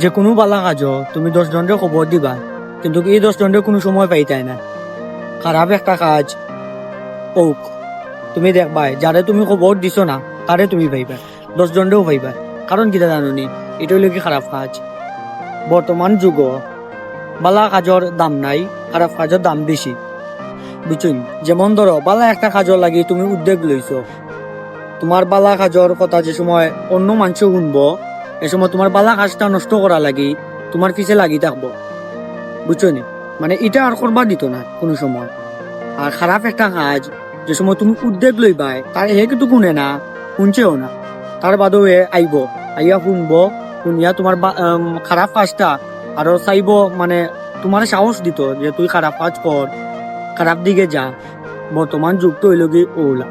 যে কোনো বালা কাজও তুমি 10 জনের খবর দিবা, কিন্তু এই 10 জনের কোনো সময় পাইতাই না। খারাপ একটা কাজ হোক, তুমি দেখবাই যারে তুমি খবর দিছো না তারে তুমি পাইবা, 10 জনেও পাইবা। কারণ কিটা জানোনি, এটা হইল কি খারাপ কাজ। বর্তমান যুগ বালা কাজর দাম নাই, খারাপ কাজের দাম বেশি, বুঝছেন? যেমন ধরো বালা একটা কাজর লাগি তুমি উদ্যোগ লইছো, তোমার বালা কাজর কথা যে সময় অন্য মানুষ শুনবো, এ সময় তোমার বালা কাজটা নষ্ট করা লাগি তোমার পিছে লাগি থাকবো, বুঝছো নি? মানে এটা আর করবার দিত না কোনো সময়। আর খারাপ একটা কাজ যে সময় তুমি উদ্যোগ লইবাই, তার হে কিন্তু শুনে না, শুনছেও না, তার বাদেও এ আইব, আইয়া শুনবো, শুনিয়া তোমার খারাপ কাজটা আরো চাইব, মানে তোমার সাহস দিত যে তুই খারাপ কাজ কর, খারাপ দিকে যা। বর্তমান যুগ তো হইল কি ওলা।